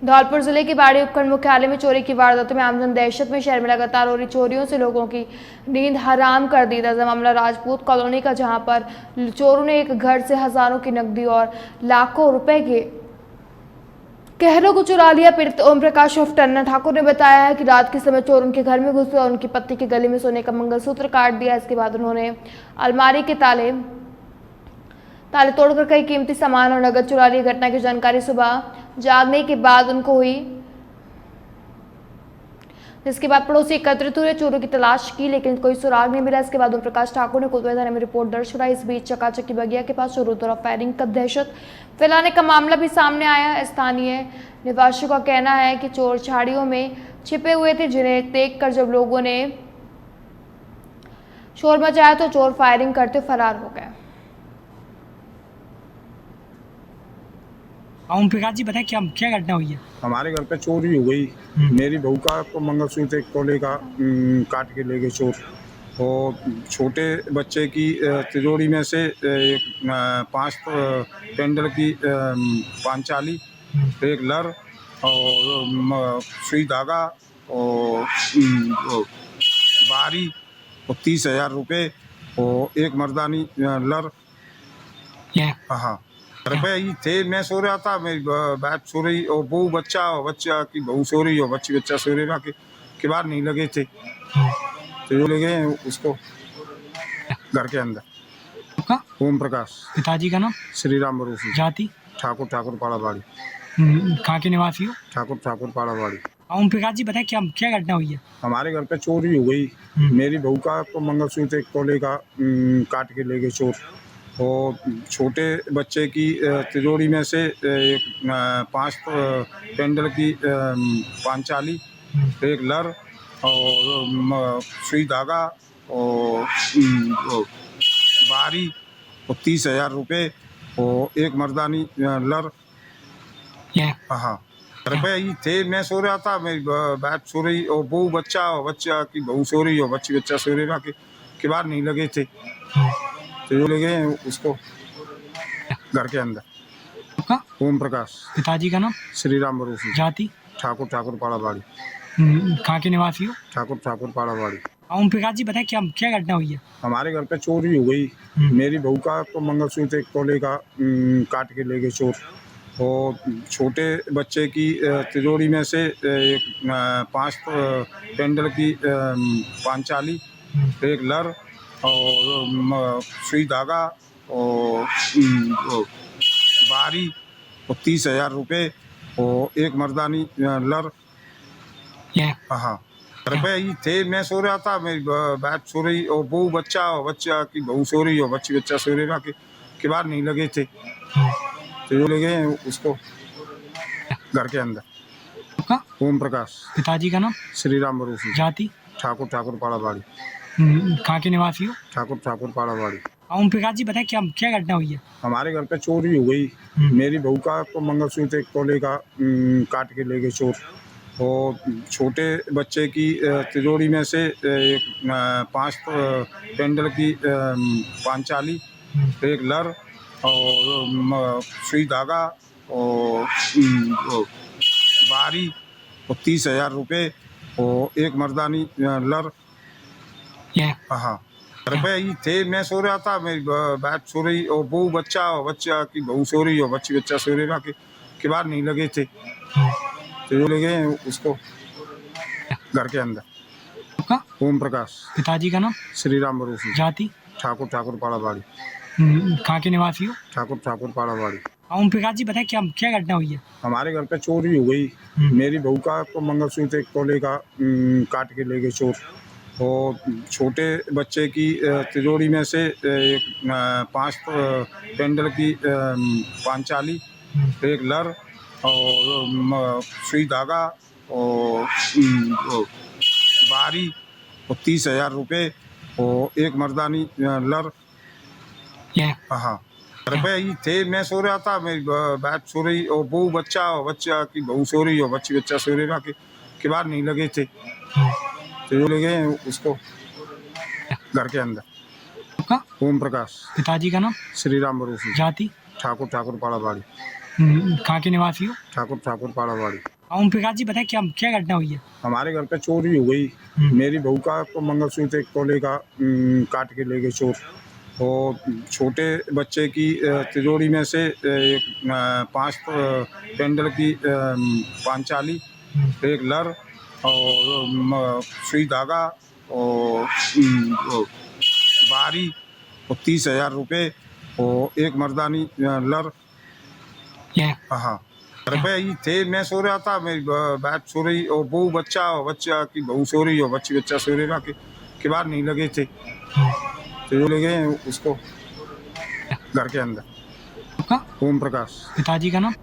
धौलपुर जिले के बाड़ी उपखंड मुख्यालय में चोरी की वारदातों में आमजन दहशत में। शहर में लगातार हो रही चोरियों से लोगों की नींद हराम कर दी। दर्ज मामला राजपूत कॉलोनी का, जहां पर चोरों ने एक घर से हजारों की नकदी और लाखों रुपए के गहनों को चुरा लिया। पीड़ित ओम प्रकाश उर्फ टन्ना ठाकुर ने बताया है कि रात के समय चोर उनके घर में घुसे और उनकी पत्नी के गले में सोने का मंगलसूत्र काट दिया। इसके बाद उन्होंने अलमारी के ताले तोड़कर कई कीमती सामान और नकद चुरा ली। घटना की जानकारी सुबह जागने के बाद उनको हुई, जिसके बाद पड़ोसी एकत्रित हुए, चोरों की तलाश की, लेकिन कोई सुराग नहीं मिला। इसके बाद ओम प्रकाश ठाकुर ने कोतवाली थाने में रिपोर्ट दर्ज कराई। इस बीच चकाचक की बगिया के पास चोरों द्वारा फायरिंग का दहशत फैलाने का मामला भी सामने आया। स्थानीय निवासियों का कहना है कि चोर झाड़ियों में छिपे हुए थे, जिन्हें देखकर जब लोगों ने शोर मचाया तो चोर फायरिंग करते फरार हो गए। ओम प्रकाश जी, बताएं क्या क्या घटना हुई है? हमारे घर पे चोरी हो गई। मेरी बहू का तो मंगलसूत्र एक तोले का काट के ले गए चोर। और छोटे बच्चे की तिजोरी में से एक 5 पेंडल की पांचाली, एक लर और सुई धागा और बारी और 30,000 रुपये और एक मर्दानी लर। हाँ, रुपये ही थे। मैं सो रहा था, मेरी बात सो रही और बहू बच्चा की बहू सो रही और बच्चा सो रहा के बाद नहीं लगे थे, तो जो ले गए उसको घर के अंदर। ओम प्रकाश। पिताजी का नाम? श्री राम भरोसी। जाति? ठाकुर पाड़ाबाड़ी। कहाँ के निवासी हो? ठाकुर पाड़ाबाड़ी। ओम प्रकाश जी, बताएं क्या क्या घटना हुई है? हमारे घर पे चोरी हो गई। मेरी बहू का तो मंगलसूत्र एक तोले का काट के ले गए चोर। और छोटे बच्चे की तिजोरी में से एक 5 पेंडल की पांचाली, एक लर और सुई धागा और बारी और 30,000 रुपये और एक मर्दानी लर। हाँ, रुपये ही थे। मैं सो रहा था, मेरी बात सो रही और बहू बच्चा की बहू सो रही और बच्चा सो रहा के बाद नहीं लगे थे, तो जो ले गए उसको घर के अंदर। ओम प्रकाश। पिताजी का नाम? श्री राम भरोसी। जाति? ठाकुर पाड़ाबाड़ी। कहाँ के निवासी हो? ठाकुर पाड़ाबाड़ी। ओम प्रकाश जी, बताएं क्या क्या घटना हुई है? हमारे घर पे चोरी हो गई। मेरी बहू का तो मंगलसूत्र एक तोले का काट के ले गए चोर। और छोटे बच्चे की तिजोरी में से एक 5 पेंडल की पांचाली, एक लर और सुई धागा और बारी और 30,000 रुपये और एक मर्दानी लर। हाँ, रुपये ही थे। मैं सो रहा था, मेरी बात सो रही और बहू बच्चा की बहू सो रही और बच्चा सो रहा के बाद नहीं लगे थे, तो जो ले गए उसको घर के अंदर। ओम प्रकाश। पिताजी का नाम? श्री राम भरोसी। जाति? ठाकुर पाड़ाबाड़ी। कहाँ के निवासी हो? ठाकुर पाड़ाबाड़ी। ओम प्रकाश जी, बताएं क्या क्या घटना हुई है? हमारे घर पे चोरी हो गई। मेरी बहू का तो मंगलसूत्र एक तोले का काट के ले गए चोर। और छोटे बच्चे की तिजोरी में से एक 5 पेंडल की पांचाली, एक लर और सुई धागा और बारी और 30,000 रुपये और एक मर्दानी लर। हाँ, रुपये ही थे। मैं सो रहा था, मेरी बात सो रही और बहू बच्चा की बहू सो रही और बच्चा सो रहा के बाद नहीं लगे थे, तो जो ले गए उसको घर के अंदर। ओम प्रकाश। पिताजी का नाम? श्री राम भरोसी। जाति? ठाकुर पाड़ाबाड़ी। कहाँ के निवासी हो? ठाकुर पाड़ाबाड़ी। ओम प्रकाश जी, बताएं क्या क्या घटना हुई है? हमारे घर पे चोरी हो गई। मेरी बहू का तो मंगलसूत्र एक तोले का काट के ले गए चोर। और छोटे बच्चे की तिजोरी में से एक 5 पेंडल की पांचाली, एक लर और सुई धागा और बारी और 30,000 रुपये और एक मर्दानी लर। हाँ, रुपये ही थे। मैं सो रहा था, मेरी बात सो रही और बहू बच्चा की बहू सो रही और बच्चा सो रहा के बाद नहीं लगे थे, तो जो ले गए उसको घर के अंदर। ओम प्रकाश। पिताजी का नाम? श्री राम भरोसी। जाति? ठाकुर पाड़ाबाड़ी। कहाँ के निवासी हो? ठाकुर पाड़ावाड़ी। ओम प्रकाश जी बताएं क्या क्या घटना हुई है? हमारे घर पे चोरी हो गई। मेरी बहू का तो मंगलसूत्र 1 तोले का काट के ले गए चोर। और छोटे बच्चे की तिजोरी में से 5 पेंडल की पांचाली, 1 लर और सुई धागा और बारी और 30,000 रुपये और 1 मर्दानी लर। हाँ, घर पे ही थे, मैं सो रहा था, मेरी बात सो रही और बहू बच्चा की बहू सो रही और बच्चा सो रहा के बाहर नहीं लगे थे, तो जो ले गए उसको घर के अंदर। आपका ओम प्रकाश। पिताजी का नाम?